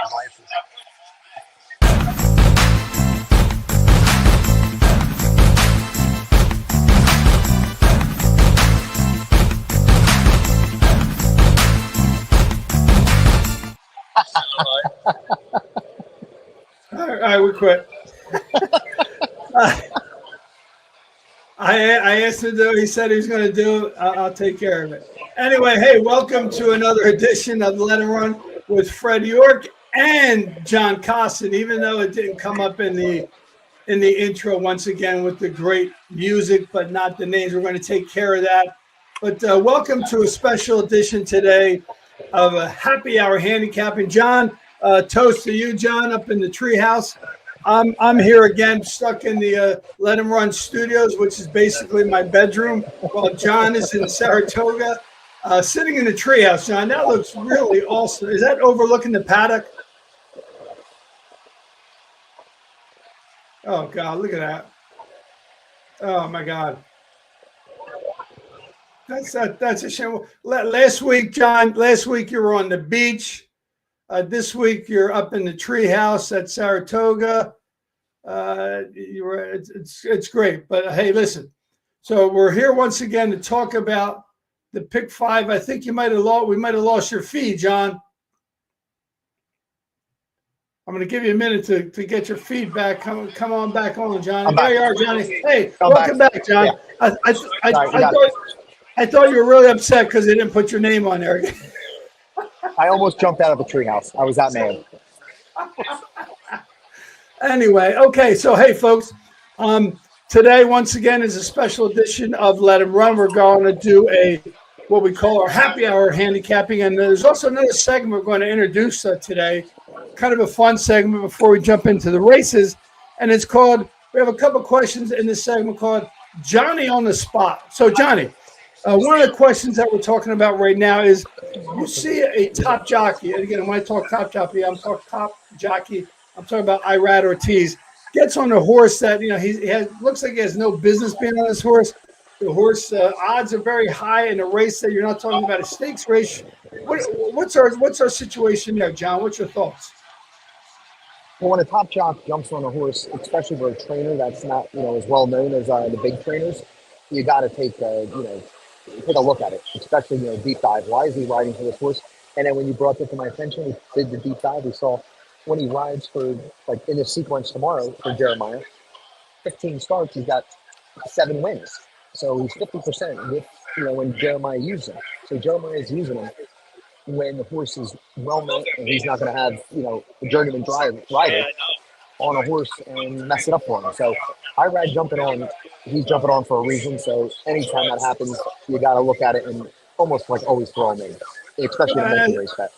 biases. All right, we quit. I asked him to do. He said he was going to do it. I'll take care of it. Anyway, hey, welcome to another edition of Let Him Run with Fred York and John Costin. Even though it didn't come up in the intro once again with the great music, but not the names, we're going to take care of that. But welcome to a special edition today of a happy hour handicapping. John, toast to you, John, up in the treehouse. I'm here again, stuck in the Let Him Run studios, which is basically my bedroom, while John is in Saratoga, sitting in the treehouse. John, that looks really awesome. Is that overlooking the paddock? Oh God, look at that! Oh my God, that's a shame. Last week, John. Last week you were on the beach. This week you're up in the treehouse at Saratoga. It's great. But hey, listen. So we're here once again to talk about the Pick Five. I think we might have lost your feed, John. I'm going to give you a minute to get your feedback. Come on back on, Johnny. There you are, Johnny. Hey, welcome back, John. Yeah. I thought you were really upset because they didn't put your name on there. I almost jumped out of a treehouse. I was that mad. Anyway, okay. So, hey, folks, today, once again, is a special edition of Let Him Run. We're going to do what we call our happy hour handicapping. And there's also another segment we're going to introduce today, kind of a fun segment before we jump into the races. And it's called, we have a couple questions in this segment called Johnny on the Spot. So, Johnny, one of the questions that we're talking about right now is, you see a top jockey, and again, when I talk top jockey, I'm talking about Irad Ortiz, gets on a horse that, he looks like he has no business being on this horse. The horse odds are very high in a race that you're not talking about a stakes race. What's our situation there, John? What's your thoughts? Well, when a top jock jumps on a horse, especially for a trainer that's not as well known as the big trainers, you got to take a look at it, especially deep dive. Why is he riding for this horse? And then when you brought that to my attention, we did the deep dive. We saw when he rides for, like, in the sequence tomorrow for Jeremiah, 15 starts, he's got 7 wins. So he's 50% with when Jeremiah uses him. So Jeremiah is using him when the horse is well known, and he's not going to have a journeyman rider on a horse and mess it up for him. So Irad jumping on, he's jumping on for a reason. So anytime that happens, you got to look at it and almost like always throw him in, especially in a multi-race bet.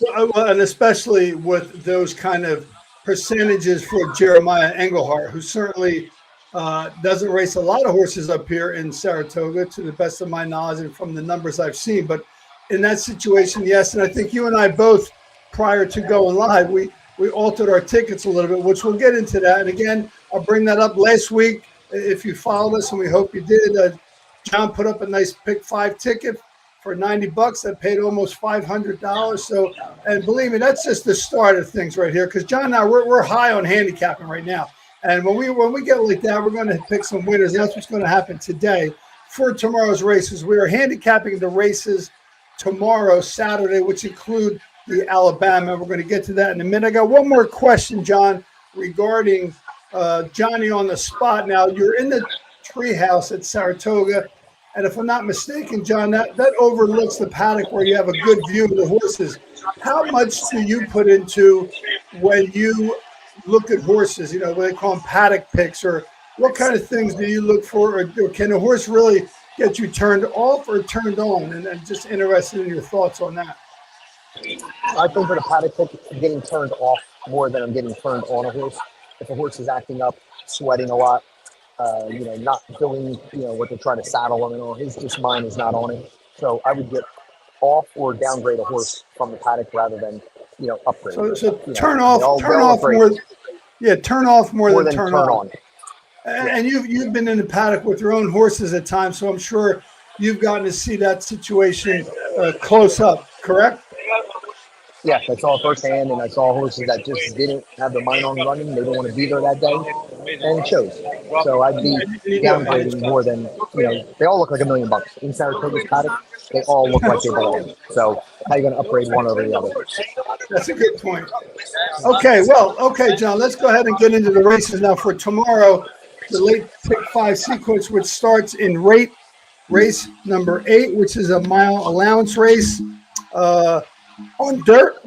Well, and especially with those kind of percentages for Jeremiah Engelhart, who certainly doesn't race a lot of horses up here in Saratoga, to the best of my knowledge and from the numbers I've seen. But in that situation, yes, and I think you and I both, prior to going live, we altered our tickets a little bit, which we'll get into that. And again, I'll bring that up. Last week, if you followed us, and we hope you did, John put up a nice Pick 5 ticket for $90. That paid almost $500. So, and believe me, that's just the start of things right here. Because John and I, we're high on handicapping right now. And when we get like that, we're going to pick some winners. And that's what's going to happen today for tomorrow's races. We are handicapping the races tomorrow, Saturday, which include the Alabama. We're going to get to that in a minute. I got one more question, John, regarding Johnny on the Spot. Now, you're in the treehouse at Saratoga, and if I'm not mistaken, John, that overlooks the paddock where you have a good view of the horses. How much do you put into when you look at horses, what they call them paddock picks, or what kind of things do you look for, or can a horse really get you turned off or turned on? And I'm just interested in your thoughts on that. I think for the paddock pick, I'm getting turned off more than I'm getting turned on a horse. If a horse is acting up, sweating a lot, not doing, what they're trying to saddle him and all, his mind is not on it. So I would get off or downgrade a horse from the paddock rather than, upgrade. So turn off more. Yeah, turn off more than turn on. And you've been in the paddock with your own horses at times, so I'm sure you've gotten to see that situation close up, correct? Yeah, I saw it firsthand, and I saw horses that just didn't have their mind on running. They didn't want to be there that day, and it shows. So I'd be You do. downgrading more than They all look like $1 million in Saratoga's paddock. They all look like they belong. So how are you going to upgrade one over the other? That's a good point. Okay, well, okay, John, let's go ahead and get into the races now for tomorrow. The late pick 5 sequence, which starts in race number 8, which is a mile allowance race on dirt.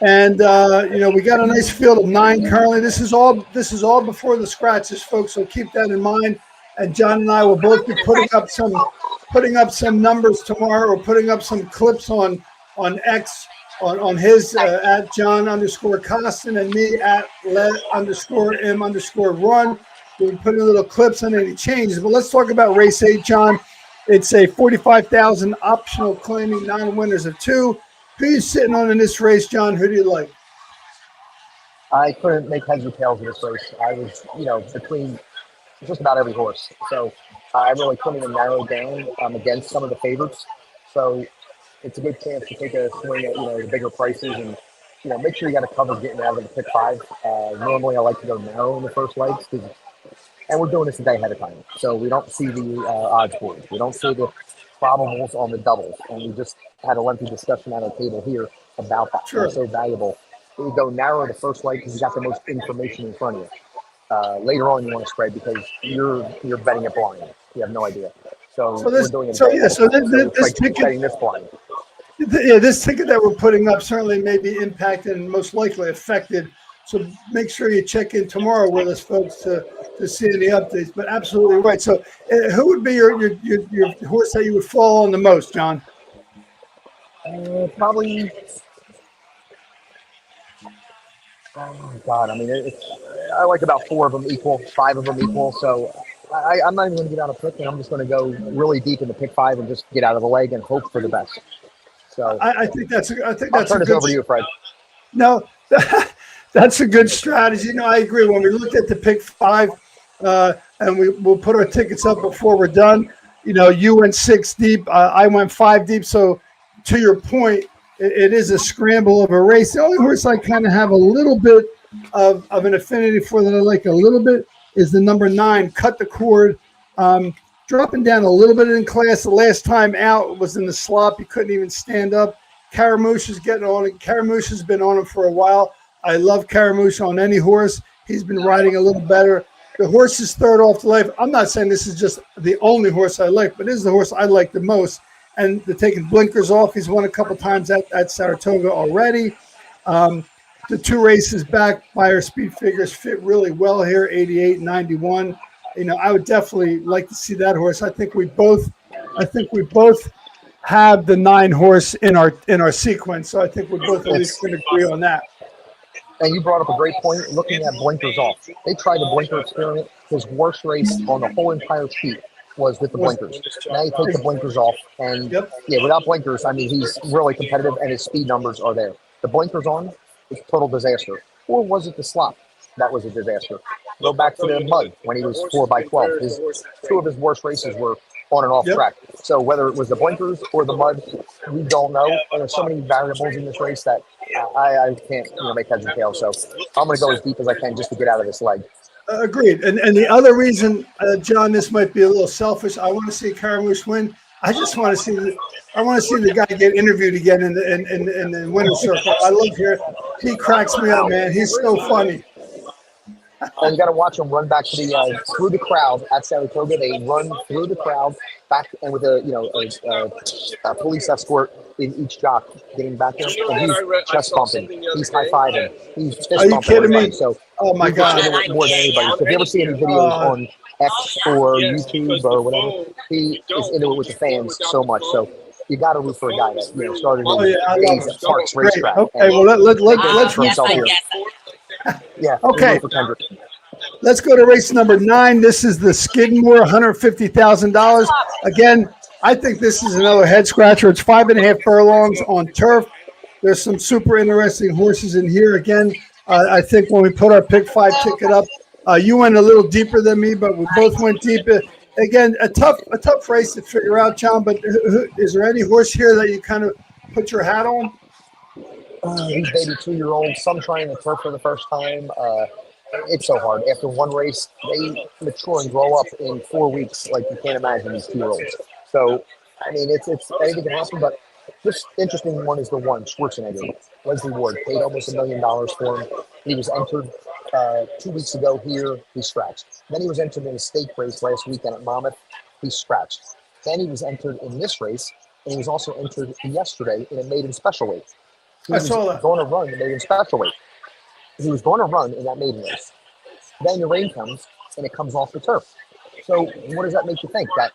And we got a nice field of 9 currently. This is all before the scratches, folks. So keep that in mind. And John and I will both be putting up some numbers tomorrow, or putting up some clips on X on his at John_Costin and me at let_M_run. We'll be putting little clips on any changes. But let's talk about race 8, John. It's a 45,000 optional claiming 9 winners of 2. Who are you sitting on in this race, John? Who do you like? I couldn't make heads or tails of this race. I was, between just about every horse. So I really couldn't even narrow down against some of the favorites. So it's a good chance to take a swing at, the bigger prices and, make sure you got a cover getting out of the pick 5. Normally I like to go narrow in the first legs, and we're doing this a day ahead of time. So we don't see the odds boards. We don't see the probables on the doubles. And we just had a lengthy discussion at our table here about that. Sure. It's so valuable. We go narrow the first leg because you got the most information in front of you. Later on, you want to spread because you're betting it blind. You have no idea. So this, we're doing it. So this ticket, betting this blind. Yeah, this ticket that we're putting up certainly may be impacted and most likely affected. So make sure you check in tomorrow with us, folks, to see any updates. But absolutely right. So who would be your horse that you would fall on the most, John? Probably. Oh God! I mean, I like about 4 of them equal, 5 of them equal. So I'm not even going to get out of pick, and I'm just going to go really deep into pick 5 and just get out of the leg and hope for the best. So I think that's I'll turn this over to you, Fred. No, that's a good strategy. No, I agree. When we look at the pick 5, and we'll put our tickets up before we're done. You went 6 deep. I went 5 deep. So to your point, it is a scramble of a race. The only horse I kind of have a little bit of an affinity for that I like a little bit is the number 9, Cut the Cord. Dropping down a little bit in class. The last time out was in the slop. He couldn't even stand up. Caramouche is getting on it. Caramouche has been on him for a while. I love Caramouche on any horse. He's been riding a little better. The horse is third off the life. I'm not saying this is just the only horse I like, but this is the horse I like the most. And they're taking blinkers off. He's won a couple times at Saratoga already. The 2 races back by our speed figures fit really well here, 88, 91. I would definitely like to see that horse. I think we both have the 9 horse in our sequence. So I think we both at least can agree on that. And you brought up a great point, looking at blinkers off. They tried the blinker experiment. His worst race on the whole entire sheet was with the blinkers. Now you take the blinkers off, and without blinkers, I mean, he's really competitive, and his speed numbers are there. The blinkers on, it's total disaster. Or was it the slop that was a disaster? Go back to the mud when he was 4x12. 2 of his worst races were on and off track. So whether it was the blinkers or the mud, we don't know. And there's so many variables in this race that I can't make heads or tails. So I'm going to go as deep as I can just to get out of this leg. Agreed. And the other reason, John, this might be a little selfish. I want to see Caramouche win. I just want to see the guy get interviewed again in the winner's circle. I love hearing. He cracks me up, man. He's so funny. And you got to watch them run back to the through the crowd at Saratoga. They run through the crowd back, and with a police escort in each jock getting back there. And he's chest bumping. He's high fiving. He's fist bumping. Are you kidding me? So oh my God! More than anybody. So if you ever see any videos on X or YouTube or whatever, he is into it with the fans so much. So you got to root for a guy that started his days at Parks Racetrack. Okay, well let's root for here. Yeah. Okay. Let's go to race number 9. This is the Skidmore, $150,000. Again, I think this is another head scratcher. It's 5.5 furlongs on turf. There's some super interesting horses in here. Again, I think when we put our pick 5 ticket up, you went a little deeper than me, but we both went deeper. Again, a tough race to figure out, John. But is there any horse here that you kind of put your hat on? these baby 2-year-olds, some trying the turf for the first time. It's so hard. After one race, they mature and grow up in 4 weeks like you can't imagine these 2-year-olds. So, I mean, it's anything can happen, but this interesting one is the one, Schwarzenegger. Leslie Ward paid almost $1 million for him. He was entered 2 weeks ago here. He scratched. Then he was entered in a stake race last weekend at Monmouth. He scratched. Then he was entered in this race, and he was also entered yesterday in a maiden special weight. He I was saw that. going to run the maiden special weight. He was going to run in that maiden race. Then the rain comes, and it comes off the turf. So what does that make you think? That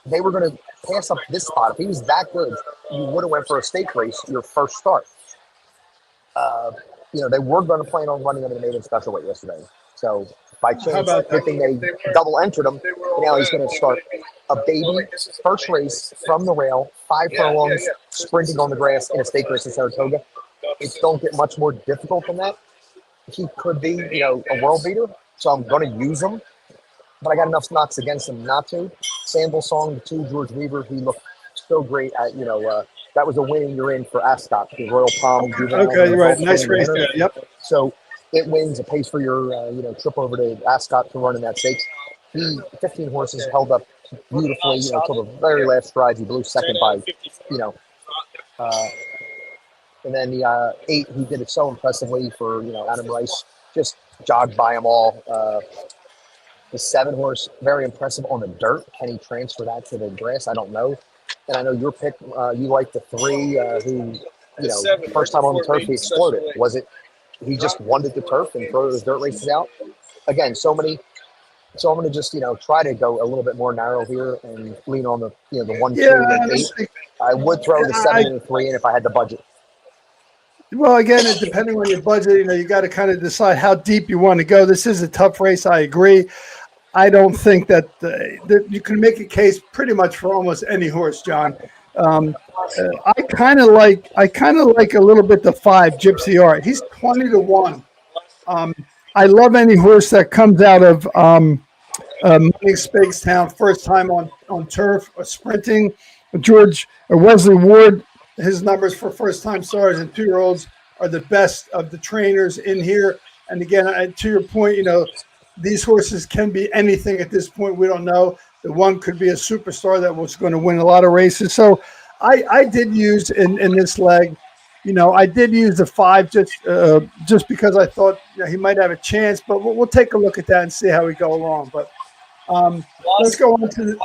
they were going to pass up this spot? If he was that good, you would have went for a stake race your first start. They were going to plan on running him in the maiden special weight yesterday. So by How chance, about good that? thing they double entered him. And now he's going to start a baby first race from the rail, 5 furlongs, sprinting on the grass in a stake race in Saratoga. It don't get much more difficult than that. He could be, a world beater. So I'm going to use him, but I got enough knocks against him not to. Sample Song, the 2, George Weaver, he looked so great at, that was a win you're in for Ascot, the Royal Palm Juvenile. Okay, you're right. Nice race there. Yep. So it wins. It pays for your, trip over to Ascot to run in that stakes. 15 horses held up beautifully, till the very last strides. He blew second by, and then the 8, he did it so impressively for, Adam Rice, just jogged by them all. The 7 horse, very impressive on the dirt. Can he transfer that to the grass? I don't know. And I know your pick, you like the 3 who, first time on the turf, he exploded. Was it he just wanted the turf and throw those dirt races out? Again, so many. So I'm going to just, try to go a little bit more narrow here and lean on the, the 1, 2, and 8. I would throw the 7 and the 3 in if I had the budget. Well, again, depending on your budget, you got to kind of decide how deep you want to go. This is a tough race. I agree. I don't think that you can make a case pretty much for almost any horse, John. I kind of like a little bit the 5, Gypsy Art. He's 20-1. I love any horse that comes out of Money Speightstown, first time on turf, sprinting. Wesley Ward, his numbers for first-time starters and 2-year-olds are the best of the trainers in here. And again, to your point, these horses can be anything at this point. We don't know. The one could be a superstar that was going to win a lot of races. So I did use in this leg, I did use the 5 just because I thought he might have a chance. But we'll take a look at that and see how we go along. But let's go on to the.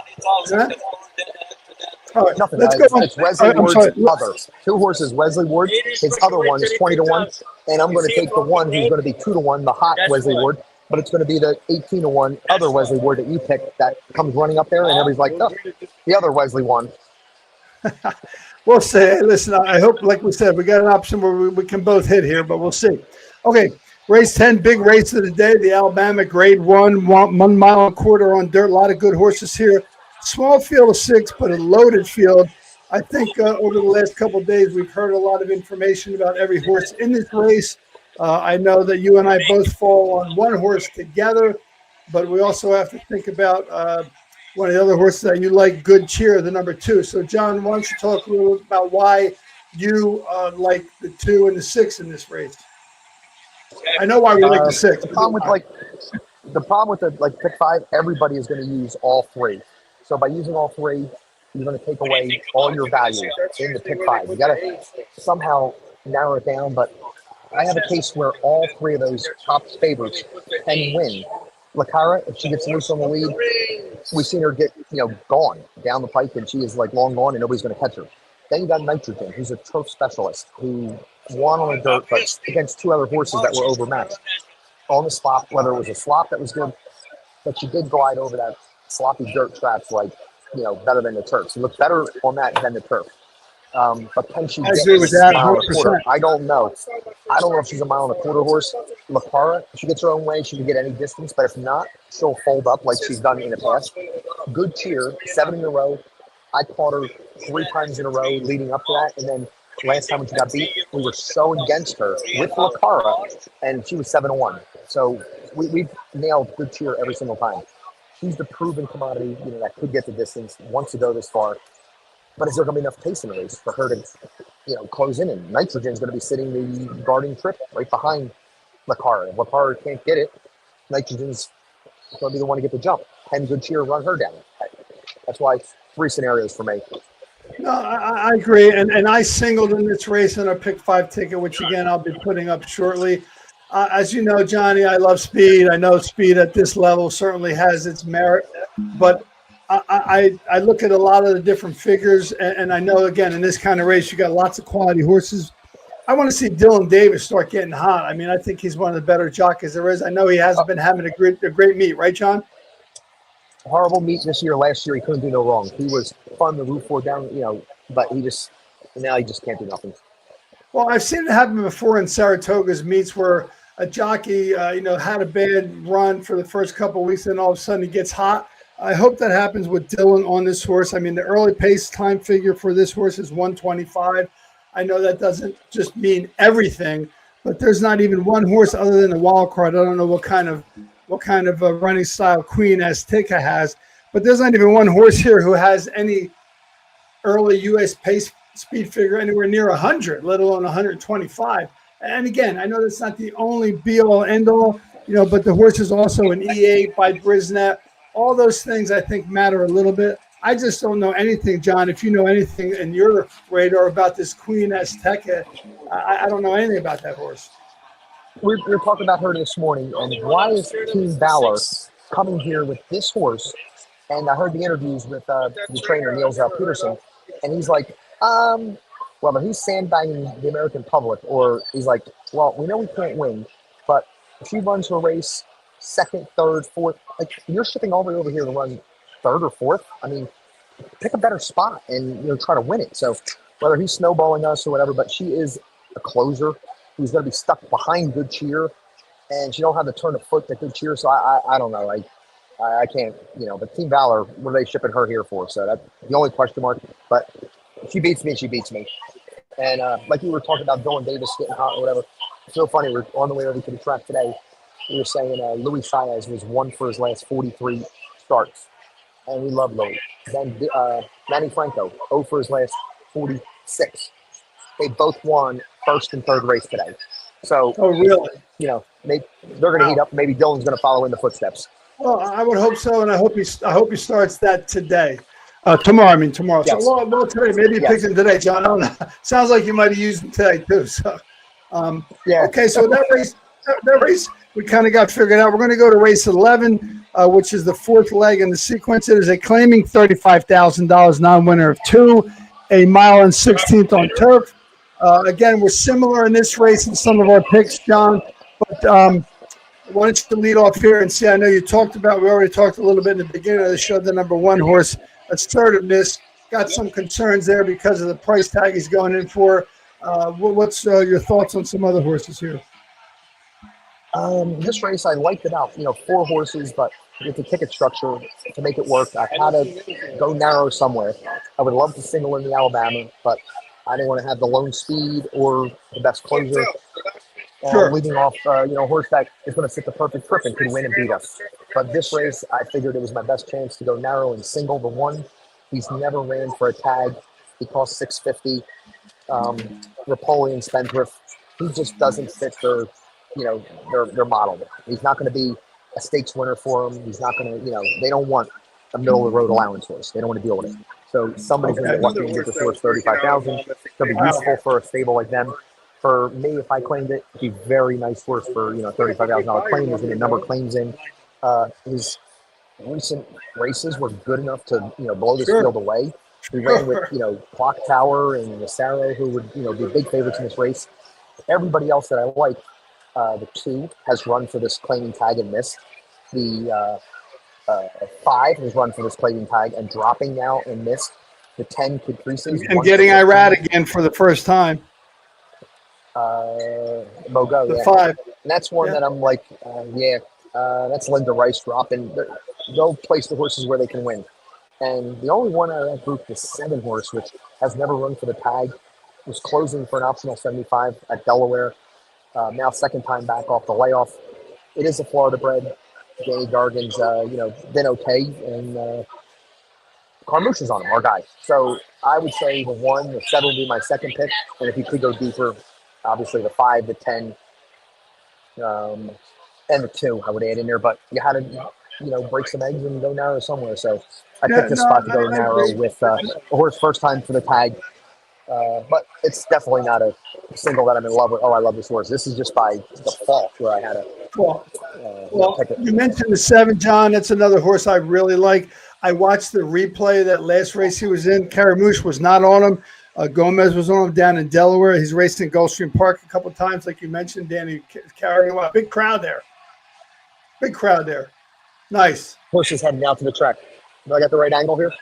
All right, Nothing. Let's go on. It's Wesley Ward's other. 2 horses, Wesley Ward. His other one is 20-1. And I'm going to take the one who's going to be 2-1, the hot Wesley Ward. But it's going to be the 18-1 other Wesley Ward that you picked that comes running up there. And everybody's like, oh, the other Wesley won. We'll see. Hey, listen, I hope, like we said, we got an option where we can both hit here, but we'll see. Okay, race 10, big race of the day, the Alabama Grade 1, 1 mile and a quarter on dirt. A lot of good horses here. Small field of 6, but a loaded field. I think over the last couple of days, we've heard a lot of information about every horse in this race. I know that you and I both fall on one horse together, but we also have to think about one of the other horses that you like, Good Cheer, the number 2. So, John, why don't you talk a little about why you like the 2 and the 6 in this race? I know why we like the 6. The problem with the pick 5, everybody is going to use all 3. So by using all 3, you're going to take away all your value in the pick 5. You got to somehow narrow it down, but I have a case where all 3 of those top favorites can win. Lakara, if she gets loose on the lead, we've seen her get, gone down the pike, and she is like long gone, and nobody's going to catch her. Then you got Nitrogen, who's a turf specialist who won on the dirt, but against 2 other horses that were overmatched on the slop. Whether it was a slop that was good, but she did glide over that sloppy dirt tracks better than the turf. She looked better on that than the turf. But can she get agree with that, a mile and a 100%. quarter? I don't know. I don't know if she's a mile and a quarter horse. Lakara, if she gets her own way, she can get any distance. But if not, she'll fold up like she's done in the past. Good Cheer, 7 in a row. I caught her 3 times in a row leading up to that. And then last time when she got beat, we were so against her with Lakara, and she was 7-1. So we've nailed Good Cheer every single time. She's the proven commodity, that could get the distance, wants to go this far. But is there going to be enough pace in the race for her to close in, and Nitrogen's going to be sitting the guarding trip right behind Lakara. If Lakara can't get it, Nitrogen's going to be the one to get the jump. 10 good cheer, run her down. That's why 3 scenarios for me. No, I agree. And I singled in this race in a pick 5 ticket, which again I'll be putting up shortly. As you know, Johnny, I love speed. I know speed at this level certainly has its merit, but I look at a lot of the different figures, and I know, again, in this kind of race, you got lots of quality horses. I want to see Dylan Davis start getting hot. I mean, I think he's one of the better jockeys there is. I know he hasn't been having a great meet, right, John? Horrible meet this year. Last year, he couldn't do no wrong. He was fun to root for down, but now he just can't do nothing. Well, I've seen it happen before in Saratoga's meets where a jockey, had a bad run for the first couple of weeks, and all of a sudden he gets hot. I hope that happens with Dylan on this horse. I mean, the early pace time figure for this horse is 125. I know that doesn't just mean everything, but there's not even one horse other than the wild card. I don't know what kind of running style Queen Azteca has, but there's not even one horse here who has any early U.S. pace speed figure anywhere near 100, let alone 125. And again, I know that's not the only be-all, end-all, but the horse is also an E8 by Brisnet. All those things I think matter a little bit. I just don't know anything, John. If you know anything in your radar about this Queen Azteca, I don't know anything about that horse. We were talking about her this morning, and why is Team Valor coming here with this horse? And I heard the interviews with the trainer, Niels Peterson, and he's like, well, he's sandbagging the American public, or he's like, well, we know we can't win, but if she runs her race second, third, fourth, like you're shipping all the way over here to run third or fourth. I mean, pick a better spot and try to win it. So whether he's snowballing us or whatever, but she is a closer who's going to be stuck behind Good Cheer, and she don't have the turn of foot that Good Cheer. So I don't know. I can't, but Team Valor, what are they shipping her here for? So that's the only question mark. But if she beats me, she beats me. And like you were talking about Dylan Davis getting hot or whatever, it's so funny. We're on the way over to the track today. We were saying Luis Saez was 1 for his last 43 starts, and we love Louis. Then Manny Franco, 0 for his last 46. They both won first and third race today. So, oh, really? They're going to heat up. Maybe Dylan's going to follow in the footsteps. Well, I would hope so, and I hope he starts that today. Tomorrow. Yes. So, well, today. Maybe he picks him today, John. I don't know. Sounds like you might have used him today too. So, yeah. Okay, so that race we kind of got figured out. We're going to go to race 11, which is the 4th leg in the sequence. It is a claiming $35,000 non-winner of 2, a mile and 16th on turf. Again, we're similar in this race in some of our picks, John. But why don't you lead off here and see? I know we already talked a little bit in the beginning of the show, the number 1 horse, Assertiveness. Got some concerns there because of the price tag he's going in for. What's your thoughts on some other horses here? This race I liked about 4 horses, but with the ticket structure to make it work, I had to go narrow somewhere. I would love to single in the Alabama, but I didn't want to have the lone speed or the best closer. Sure. Leading off, horse that is going to fit the perfect trip and could win and beat us. But this race, I figured it was my best chance to go narrow and single the 1. He's never ran for a tag. He cost $650. Napoleon Spendthrift. He just doesn't fit their model. He's not going to be a stakes winner for them. He's not going to, they don't want a middle of the road allowance horse. They don't want to deal with it. So somebody's going to get lucky and get this horse $35,000. It's going to be useful for a stable like them. For me, if I claimed it, it'd be very nice horse for $35,000 claim. There's going to be a number of claims in. His recent races were good enough to blow this field away. We ran with Clock Tower and Massaro, who would be big favorites in this race. Everybody else that I like, the 2 has run for this claiming tag and missed. The 5 has run for this claiming tag and dropping now and missed. The 10 Caprices and getting Irad again for the first time. Mogo, the 5, and that's one that I'm like, that's Linda Rice dropping. They'll place the horses where they can win. And the only one out of that group, the 7 horse, which has never run for the tag, was closing for an optional 75 at Delaware. Now second time back off the layoff. It is a Florida bred. Danny Gargan's, been okay, and Carmouche is on him, our guy. So I would say the 7 would be my second pick, and if you could go deeper, obviously the 5, the 10, um, and the 2 I would add in there. But you had to, break some eggs and go narrow somewhere. So I Yeah, picked this no, spot to go I narrow agree. with a horse first time for the tag. But it's definitely not a single that I'm in love with. Oh, I love this horse. This is just by default where I had to Well, pick it. you mentioned the 7, John. That's another horse I really like. I watched the replay of that last race he was in. Caramouche was not on him. Gomez was on him down in Delaware. He's raced in Gulfstream Park a couple of times, like you mentioned. Danny carrying him out. Big crowd there. Big crowd there. Nice. Horse is heading out to the track. Do I got the right angle here?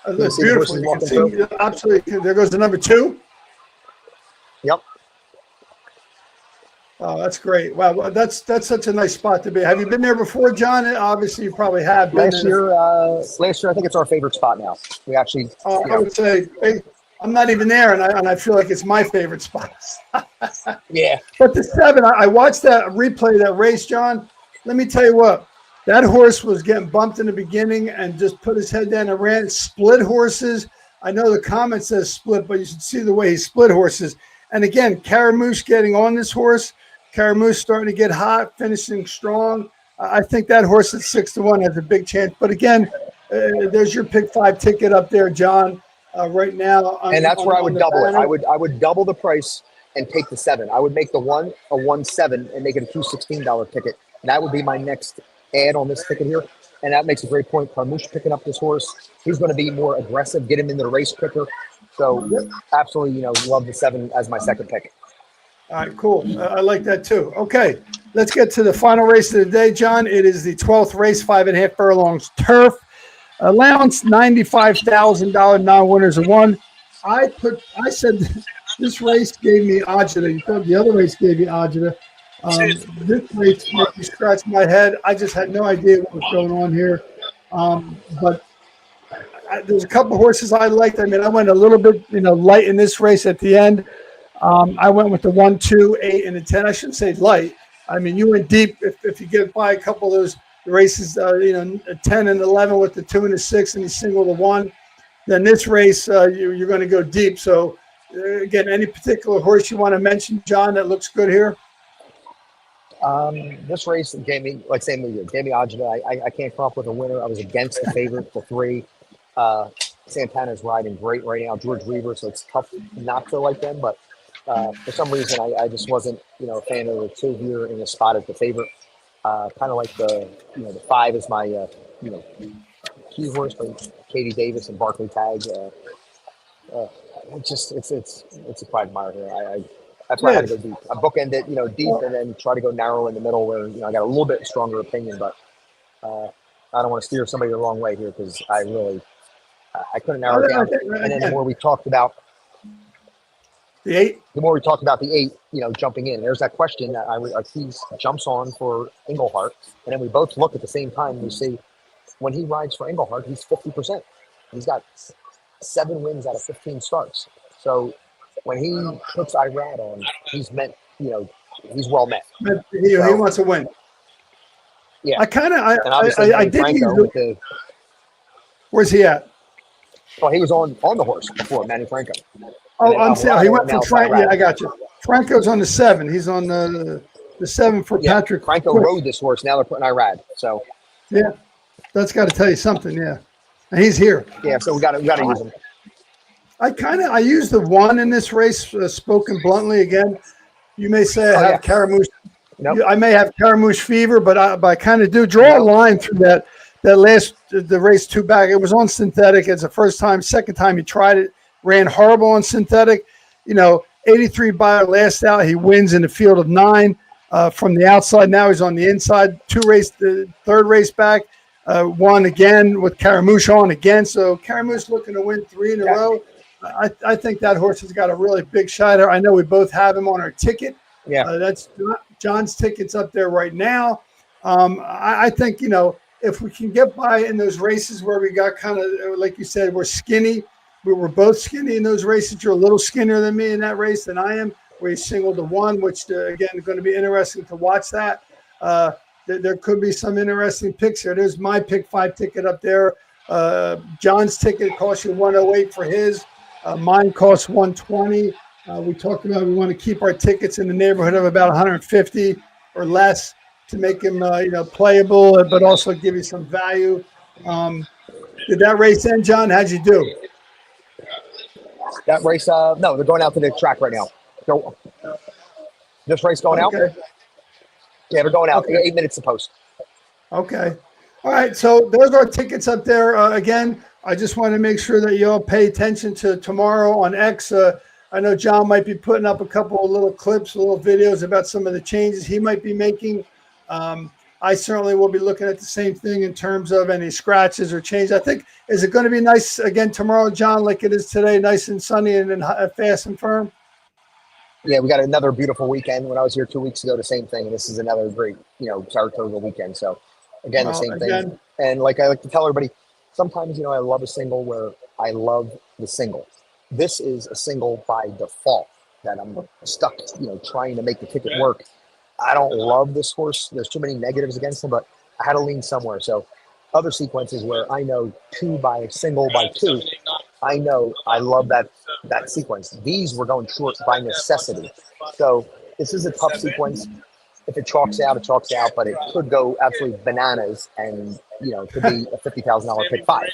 That's see the beautiful. horses You can walking see, through? absolutely. There goes the number 2. Yep. Oh, that's great. Wow, well, that's such a nice spot to be. Have you been there before, John? Obviously, you probably have been. Last year, I think it's our favorite spot now. We actually, I would say I'm not even there, and I feel like it's my favorite spot. yeah. But the 7, I watched that replay of that race, John. Let me tell you what, that horse was getting bumped in the beginning and just put his head down and ran. Split horses. I know the comment says split, but you should see the way he split horses. And again, Caramouche getting on this horse. Caramouche starting to get hot, finishing strong. I think that horse at 6-1 has a big chance. But again, there's your pick 5 ticket up there, John. Right now, And that's where I would double it. I would double the price and take the 7. I would make the 1 a 1-7 and make it a $216 ticket. That would be my next add on this ticket here. And that makes a great point. Carmouche picking up this horse. He's going to be more aggressive, get him into the race quicker. So absolutely, love the 7 as my second pick. All right, cool. I like that too. Okay, let's get to the final race of the day, John. It is the 12th race, 5.5 furlongs turf. Allowance $95,000, non-winners of 1. I said this race gave me agita. You thought the other race gave you agita. This race made me scratch my head. I just had no idea what was going on here. But there's a couple of horses I liked. I mean, I went a little bit, light in this race at the end. I went with the 1, 2, 8, and the 10. I shouldn't say light. I mean, you went deep. If you get by a couple of those races, 10 and 11 with the 2 and the 6, and you single the 1, then this race you're going to go deep. So again, any particular horse you want to mention, John, that looks good here? This race gave me, like same with you, gave me agita. I can't come up with a winner. I was against the favorite, the 3. Santana's riding great right now. George Weaver, so it's tough not to like them. But for some reason, I just wasn't, a fan of the 2 here in the spot as the favorite. Kind of like the 5 is my, key horse for Katie Davis and Barkley Tag. It's a quagmire here. That's why I had to go deep. I bookend it, deep, and then try to go narrow in the middle where, I got a little bit stronger opinion, but I don't want to steer somebody the wrong way here because I couldn't narrow it down. And then the more we talked about the 8, the 8, jumping in, there's that question that he jumps on for Englehart, and then we both look at the same time. And we see when he rides for Englehart, he's 50%. He's got 7 wins out of 15 starts. So when he puts Irad on, he's meant, he's well met. He wants to win. Yeah. I did use where's he at? Well, he was on the horse before, Manny Franco. Oh, I'm saying he went for Franco. Yeah, I got you. Franco's on the 7. He's on the 7 for Patrick. Franco rode this horse. Now they're putting Irad. So yeah, that's got to tell you something. Yeah, and he's here. Yeah, so we got to use him. I used the 1 in this race. Spoken bluntly, again, you may say I have Caramouche. Nope. I may have Caramouche fever, but I kind of do draw a line through that the race 2 back. It was on synthetic. It's the first time, second time he tried it. Ran horrible on synthetic. 83 by last out. He wins in the field of 9 from the outside. Now he's on the inside. The third race back. Won again with Caramouche on again. So Caramouche looking to win 3 in a row. I think that horse has got a really big shot. I know we both have him on our ticket. Yeah, that's John's ticket's up there right now. I think if we can get by in those races where we got kind of like you said, we're skinny. We were both skinny in those races. You're a little skinnier than me in that race than I am. Where you singled the 1, which again is going to be interesting to watch that. There could be some interesting picks here. There's my pick 5 ticket up there. John's ticket costs you 108 for his. Mine costs 120. We talked about we want to keep our tickets in the neighborhood of about 150 or less to make them playable, but also give you some value. Did that race end, John? How'd you do? That race, no, they're going out to the track right now. So, this race going out? Okay. Yeah, they're going out. Okay. 8 minutes to post. Okay. All right. So those are tickets up there. Again, I just want to make sure that you all pay attention to tomorrow on X. I know John might be putting up a couple of little clips, little videos about some of the changes he might be making. I certainly will be looking at the same thing in terms of any scratches or changes. I think, is it going to be nice again tomorrow, John, like it is today, nice and sunny and fast and firm? Yeah, we got another beautiful weekend. When I was here 2 weeks ago, the same thing. And this is another great, Saratoga weekend. So, again, the same thing. And like I like to tell everybody, sometimes, I love a single where I love the single. This is a single by default that I'm stuck, trying to make the ticket work. I don't love this horse. There's too many negatives against him, but I had to lean somewhere. So other sequences where I know single by two, I know I love that sequence. These were going short by necessity. So this is a tough sequence. If it chalks out, it chalks out, but it could go absolutely bananas and, it could be a $50,000 pick five.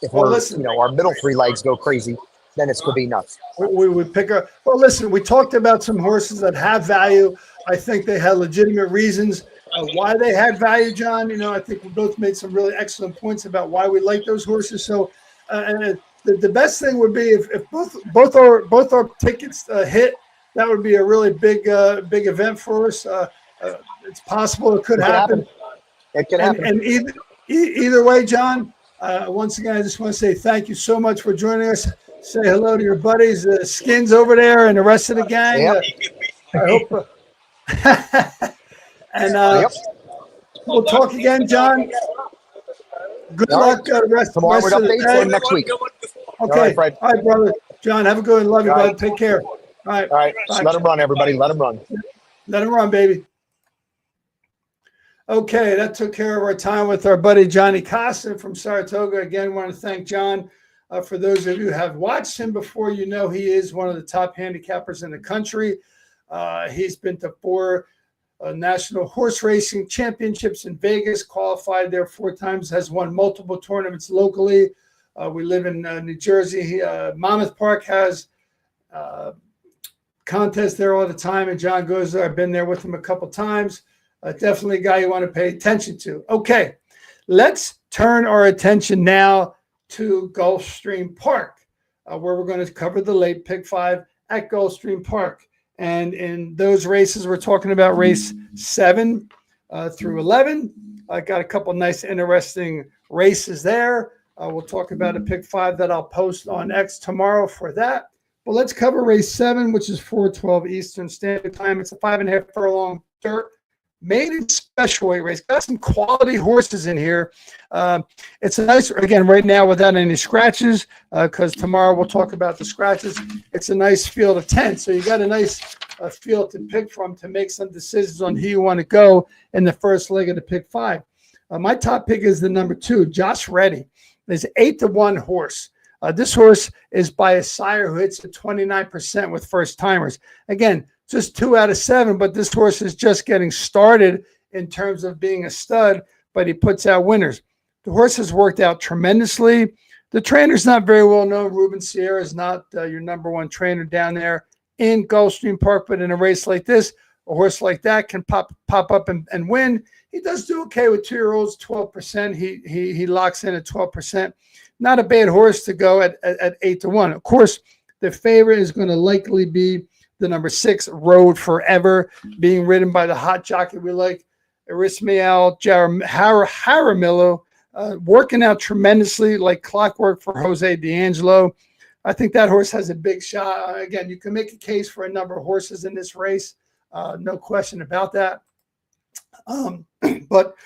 If our middle three legs go crazy, then it could be nuts. We would pick up. Well, listen, we talked about some horses that have value. I think they had legitimate reasons why they had value, John. I think we both made some really excellent points about why we like those horses. So, the best thing would be if both our tickets hit. That would be a really big event for us. It's possible it could happen. It can happen. And either way, John. Once again, I just want to say thank you so much for joining us. Say hello to your buddies, Skins over there, and the rest of the gang. Yep. I hope. And we'll talk again, John. Good luck. Rest tomorrow with of the updates day. next week. Okay. All right, Fred. All right, brother. John, have a good one. Love you, bud. Take care. All right. All right. Let him run, everybody. Let him run. Let him run, baby. Okay, that took care of our time with our buddy Johnny Costin from Saratoga. Again, want to thank John. For those of you who have watched him before, he is one of the top handicappers in the country. He's been to 4 national horse racing championships in Vegas, qualified there 4 times, has won multiple tournaments locally. We live in New Jersey. Monmouth Park has contests there all the time, and John goes there. I've been there with him a couple times. Definitely a guy you want to pay attention to. Okay, let's turn our attention now to Gulfstream Park, where we're going to cover the late pick 5 at Gulfstream Park. And in those races, we're talking about race 7 through 11. I got a couple nice, interesting races there. We'll talk about a pick 5 that I'll post on X tomorrow for that. But let's cover race 7, which is 4:12 Eastern Standard Time. It's a 5.5 furlong dirt maiden special weight race. Got some quality horses in here. It's a nice, again, right now without any scratches, because tomorrow we'll talk about the scratches. It's a nice field of 10. So you got a nice field to pick from to make some decisions on who you want to go in the first leg of the pick 5. My top pick is the number 2, Josh Reddy. There's 8-1 horse. This horse is by a sire who hits at 29% with first timers. Again, just 2 out of 7, but this horse is just getting started in terms of being a stud, but he puts out winners. The horse has worked out tremendously. The trainer's not very well known. Ruben Sierra is not your number 1 trainer down there in Gulfstream Park, but in a race like this, a horse like that can pop up and win. He does do okay with 2-year-olds, 12%. He locks in at 12%. Not a bad horse to go at 8-1. Of course, the favorite is going to likely be the number 6, Road Forever, being ridden by the hot jockey we like, Erismael Jaramillo, working out tremendously like clockwork for Jose D'Angelo. I think that horse has a big shot. Again, you can make a case for a number of horses in this race. No question about that. But,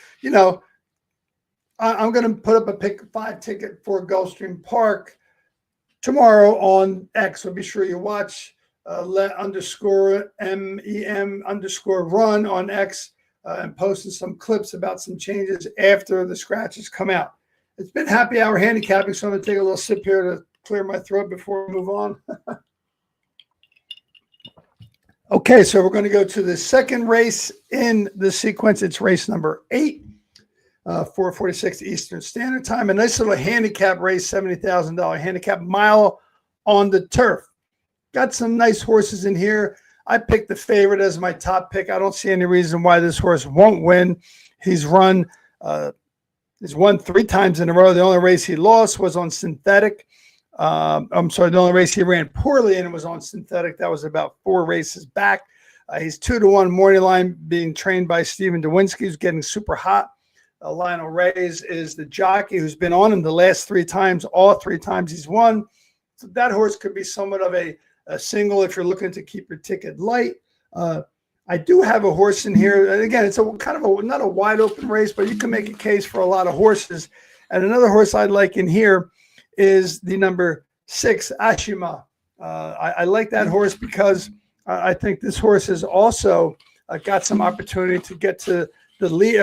I'm going to put up a pick 5 ticket for Gulfstream Park tomorrow on X. So be sure you watch let_MEM_run on X and posting some clips about some changes after the scratches come out. It's been happy hour handicapping, so I'm going to take a little sip here to clear my throat before we move on. Okay, so we're going to go to the second race in the sequence. It's race number 8, 4:46 Eastern Standard Time. A nice little handicap race, $70,000 handicap mile on the turf. Got some nice horses in here. I picked the favorite as my top pick. I don't see any reason why this horse won't win. He's won 3 times in a row. The only race he lost was on synthetic. I'm sorry, the only race he ran poorly in was on synthetic. That was about 4 races back. He's 2-1 morning line, being trained by Stephen Dawinski, who's getting super hot. Lionel Reyes is the jockey who's been on him the last 3 times. All 3 times he's won. So that horse could be somewhat of a single if you're looking to keep your ticket light. I do have a horse in here. And again, it's a kind of a not a wide open race, but you can make a case for a lot of horses. And another horse I'd like in here is the number 6, Ashima. I like that horse because I think this horse has also got some opportunity to get to the lead.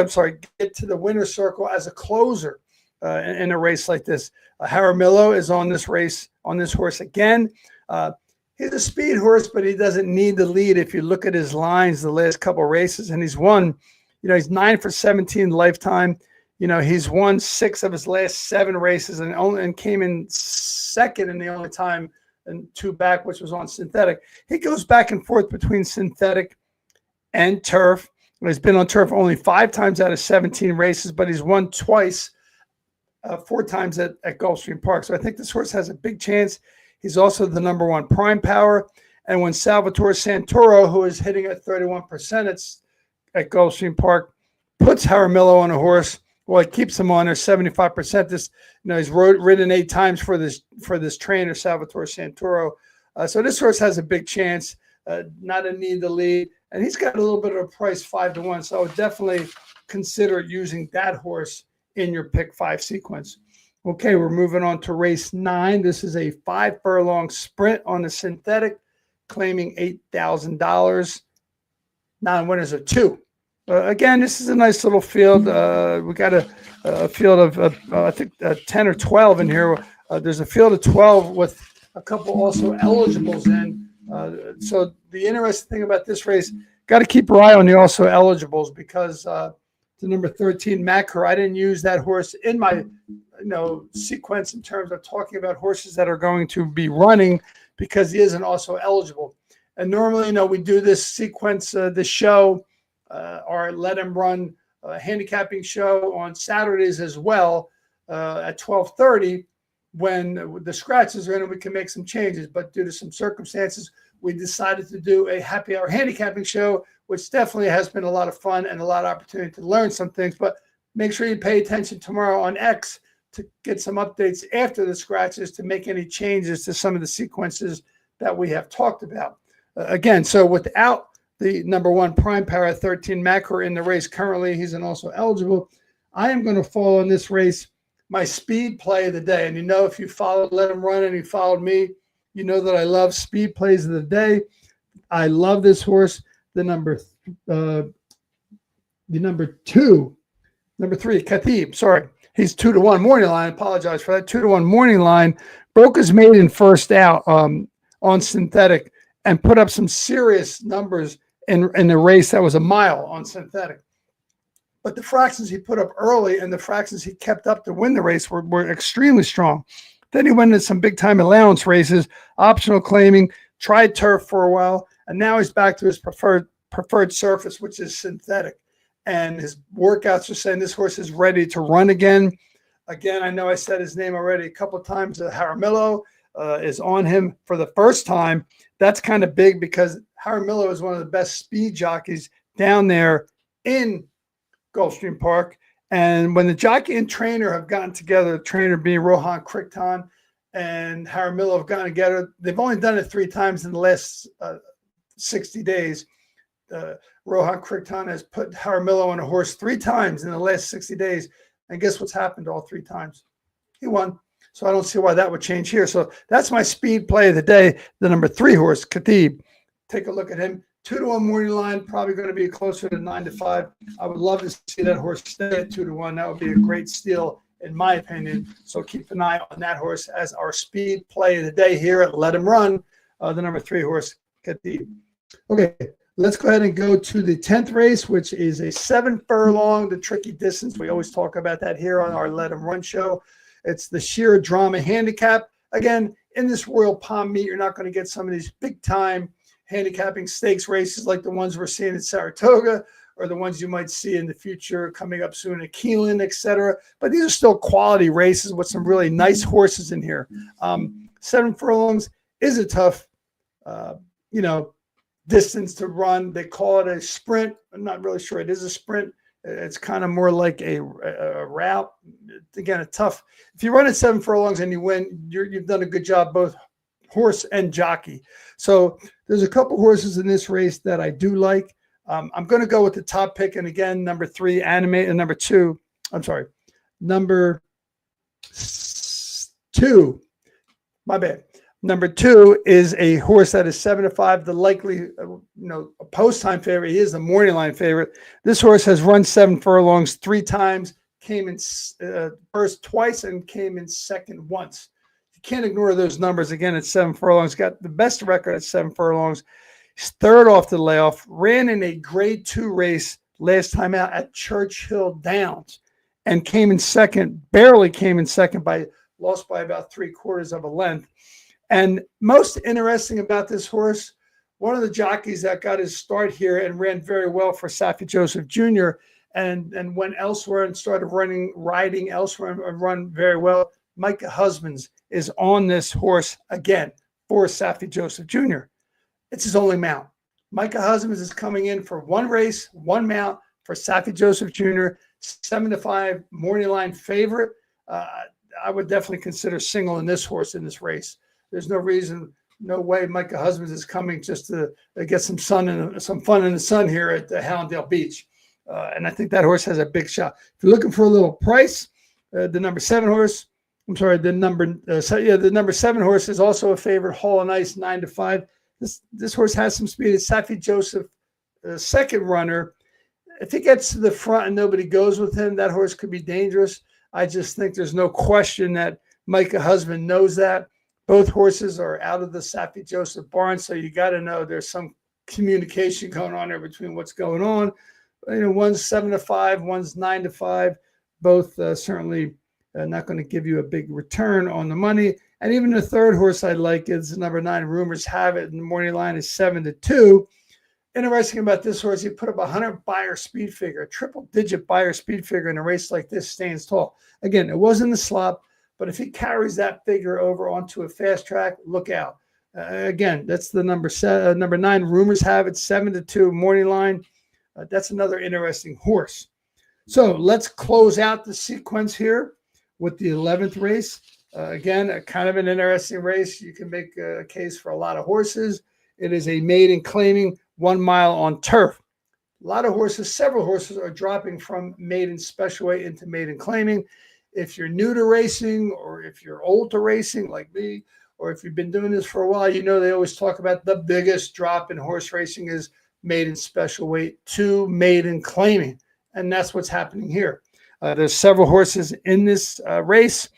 Get to the winner's circle as a closer in a race like this. Jaramillo is on this horse again. He's a speed horse, but he doesn't need the lead. If you look at his lines the last couple of races, and he's won, he's 9 for 17 lifetime. He's won 6 of his last 7 races and came in second in the only time and 2 back, which was on synthetic. He goes back and forth between synthetic and turf. He's been on turf only 5 times out of 17 races, but he's won twice, 4 times at Gulfstream Park. So I think this horse has a big chance. He's also the number 1 prime power. And when Salvatore Santoro, who is hitting at 31% at Gulfstream Park, puts Jaramillo on a horse, well, it keeps him on there 75%. This, he's ridden 8 times for this trainer, Salvatore Santoro. So this horse has a big chance, not a need to lead. And he's got a little bit of a price, 5-1. So I would definitely consider using that horse in your pick 5 sequence. Okay, we're moving on to race 9. This is a 5 furlong sprint on the synthetic, claiming $8,000. Non-winners are 2. Again, this is a nice little field. We got a field of, I think, 10 or 12 in here. There's a field of 12 with a couple also eligibles in. So the interesting thing about this race, got to keep your eye on the also eligibles because the number 13, Macker, I didn't use that horse in my sequence in terms of talking about horses that are going to be running because he isn't also eligible. And normally, we do this sequence, the show, or let him run handicapping show on Saturdays as well at 12:30 when the scratches are in and we can make some changes. But due to some circumstances, we decided to do a happy hour handicapping show, which definitely has been a lot of fun and a lot of opportunity to learn some things. But make sure you pay attention tomorrow on X to get some updates after the scratches to make any changes to some of the sequences that we have talked about. Again, so without the number 1 prime power 13 Macker in the race currently, he's also eligible. I am going to follow in this race my speed play of the day. And if you followed Let Him Run and you followed me, you know that I love speed plays of the day. I love this horse. The number 3, Khatib. Sorry. He's 2-1 morning line. I apologize for that. 2-1 morning line. Broke his maiden first out on synthetic and put up some serious numbers in the race that was a mile on synthetic. But the fractions he put up early and the fractions he kept up to win the race were extremely strong. Then he went into some big-time allowance races, optional claiming, tried turf for a while, and now he's back to his preferred surface, which is synthetic. And his workouts are saying this horse is ready to run again. Again, I know I said his name already a couple of times. Jaramillo is on him for the first time. That's kind of big because Jaramillo is one of the best speed jockeys down there in Gulfstream Park. And when the jockey and trainer have gotten together, the trainer being Rohan Crichton and Jaramillo have gotten together, they've only done it 3 times in the last 60 days. Rohan Crichton has put Jaramillo on a horse 3 times in the last 60 days. And guess what's happened all 3 times? He won. So I don't see why that would change here. So that's my speed play of the day, the number 3 horse, Khatib. Take a look at him. 2-1 morning line, probably going to be closer to 9-5. I would love to see that horse stay at 2-1. That would be a great steal in my opinion. So keep an eye on that horse as our speed play of the day here at Let Him Run, the number 3 horse, Get Deep. Okay, let's go ahead and go to the 10th race, which is a 7 furlong, the tricky distance. We always talk about that here on our Let 'Em Run show. It's the Sheer Drama Handicap. Again, in this Royal Palm meet, you're not going to get some of these big-time handicapping stakes races like the ones we're seeing at Saratoga or the ones you might see in the future coming up soon at Keeneland, etc. But these are still quality races with some really nice horses in here. 7 furlongs is a tough, distance to run. They call it a sprint. I'm not really sure it is a sprint. It's kind of more like a route. Again, it's tough. If you run at 7 furlongs and you win, you've done a good job, both horse and jockey. So there's a couple horses in this race that I do like. I'm going to go with the top pick. And again, number 3, Animate, and number 2, my bad. Number 2 is a horse that is 7-5, the likely, a post-time favorite. He is the morning line favorite. This horse has run 7 furlongs 3 times, came in first twice, and came in second once. You can't ignore those numbers. Again, at 7 furlongs, got the best record at 7 furlongs. He's third off the layoff, ran in a grade 2 race last time out at Churchill Downs, and came in second, barely came in second, lost by about 3/4 of a length. And most interesting about this horse, one of the jockeys that got his start here and ran very well for Saffie Joseph Jr. and went elsewhere and started riding elsewhere and run very well, Micah Husbands is on this horse again for Saffie Joseph Jr. It's his only mount. Micah Husbands is coming in for 1 race, 1 mount for Saffie Joseph Jr., 7-5 morning line favorite. I would definitely consider single in this horse in this race. There's no reason, no way Micah Husbands is coming just to get some fun in the sun here at the Hallandale Beach. And I think that horse has a big shot. If you're looking for a little price, the number 7 horse, the number 7 horse is also a favorite, Hall and Ice, 9-5. This horse has some speed. It's Saffie Joseph, second runner. If he gets to the front and nobody goes with him, that horse could be dangerous. I just think there's no question that Micah Husband knows that. Both horses are out of the Saffie Joseph barn, so you got to know there's some communication going on there between what's going on. One's 7-5, one's 9-5. Both certainly not going to give you a big return on the money. And even the third horse I like is number 9, Rumors Have It, and the morning line is 7-2. Interesting about this horse, he put up 100 Beyer speed figure, a triple-digit Beyer speed figure in a race like this, stands tall. Again, it wasn't the slop, but if he carries that figure over onto a fast track, look out. Again, that's the number 9, Rumors Have It, 7-2, morning line. That's another interesting horse. So let's close out the sequence here with the 11th race. Again, a kind of an interesting race. You can make a case for a lot of horses. It is a maiden claiming 1 mile on turf. A lot of horses, several horses are dropping from maiden special weight into maiden claiming. If you're new to racing, or if you're old to racing like me, or if you've been doing this for a while, they always talk about the biggest drop in horse racing is maiden special weight to maiden claiming. And that's what's happening here. There's several horses in this race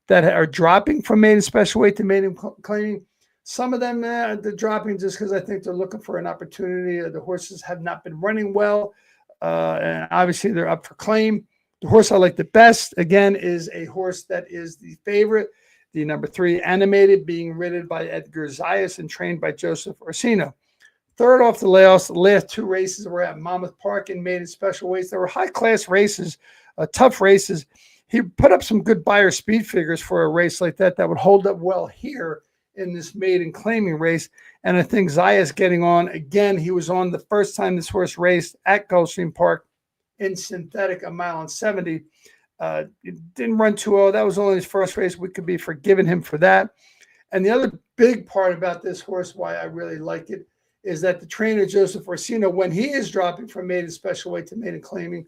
that are dropping from maiden special weight to maiden claiming. Some of them, they're dropping just because I think they're looking for an opportunity. The horses have not been running well, and obviously they're up for claim. The horse I like the best, again, is a horse that is the favorite, the number 3, Animated, being ridden by Edgar Zayas and trained by Joseph Orsino. Third off the layoffs, the last 2 races were at Monmouth Park and maiden special weights. They were high-class races, tough races. He put up some good Beyer speed figures for a race like that would hold up well here in this maiden claiming race. And I think Zayas getting on again. He was on the first time this horse raced at Gulfstream Park in synthetic, 1 mile and 70. It didn't run too well. That was only his first race. We could be forgiving him for that. And the other big part about this horse, why I really like it, is that the trainer, Joseph Orsino, when he is dropping from maiden special weight to maiden claiming,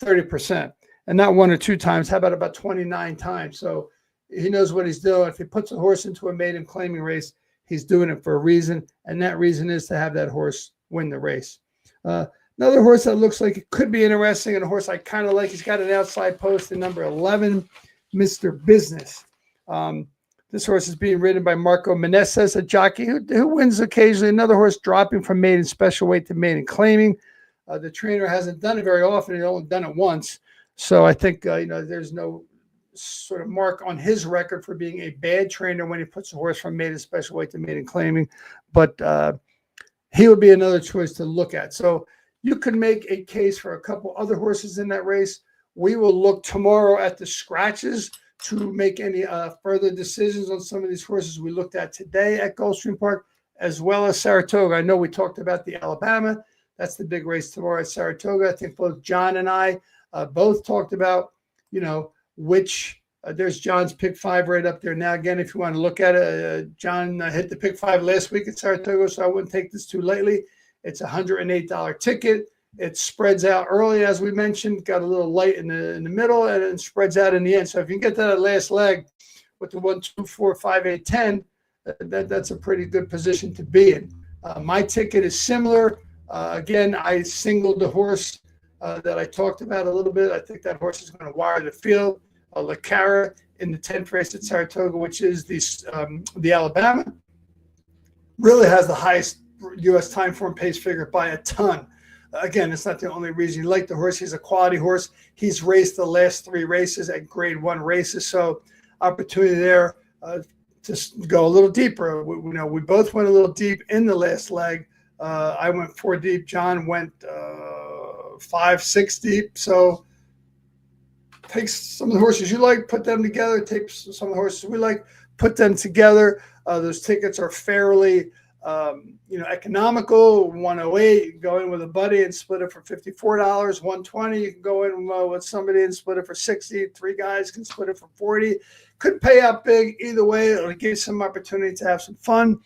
30%. And not 1 or 2 times. How about 29 times? So he knows what he's doing. If he puts a horse into a maiden claiming race, he's doing it for a reason. And that reason is to have that horse win the race. Another horse that looks like it could be interesting, and a horse I kind of like, he's got an outside post in number 11, Mr. Business. This horse is being ridden by Marco Meneses, a jockey who wins occasionally. Another horse dropping from maiden special weight to maiden claiming. The trainer hasn't done it very often. He's only done it once. So I think, there's no sort of mark on his record for being a bad trainer when he puts a horse from maiden special weight to maiden claiming. But he would be another choice to look at. So you could make a case for a couple other horses in that race. We will look tomorrow at the scratches to make any further decisions on some of these horses we looked at today at Gulfstream Park, as well as Saratoga. I know we talked about the Alabama. That's the big race tomorrow at Saratoga. I think both John and I both talked about, which there's John's pick 5 right up there. Now, again, if you want to look at it, John hit the pick 5 last week at Saratoga, so I wouldn't take this too lightly. It's a $108 ticket. It spreads out early, as we mentioned, got a little light in the middle, and it spreads out in the end. So if you can get to that last leg with the 1, 2, 4, 5, 8, 10, that's a pretty good position to be in. My ticket is similar. Again, I singled the horse that I talked about a little bit. I think that horse is going to wire the field. LaCara in the 10th race at Saratoga, which is the Alabama, really has the highest U.S. time form pace figure by a ton. Again, it's not the only reason you like the horse. He's a quality horse. He's raced the last 3 races at Grade 1 races, so opportunity there to go a little deeper. We both went a little deep in the last leg. I went 4 deep. John went 5, 6 deep. So take some of the horses you like, put them together. Take some of the horses we like, put them together. Those tickets are fairly economical. 108, you can go in with a buddy and split it for $54. 120, you can go in with somebody and split it for 60. 3 guys can split it for 40. Could pay out big either way. It'll give you some opportunity to have some fun.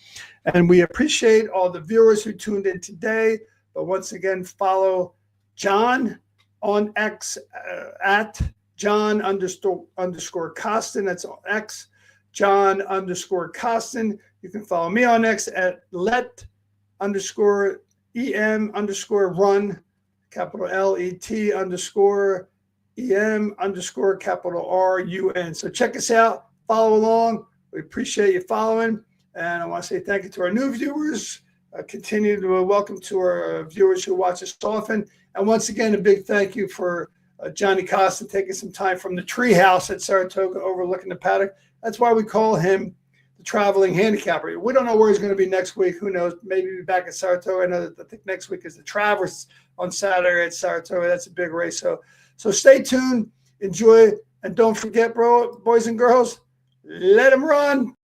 And we appreciate all the viewers who tuned in today. But once again, follow John on X at John_Costin. That's on X, John_Costin. You can follow me on X at let_EM_run, capital LET_EM_RUN. So check us out, follow along. We appreciate you following. And I want to say thank you to our new viewers. Continue to welcome to our viewers who watch us often. And once again, a big thank you for Johnny Costa taking some time from the treehouse at Saratoga overlooking the paddock. That's why we call him the traveling handicapper. We don't know where he's going to be next week. Who knows? Maybe be back at Saratoga. I think next week is the Travers on Saturday at Saratoga. That's a big race. So stay tuned, enjoy, and don't forget, boys and girls, let them run.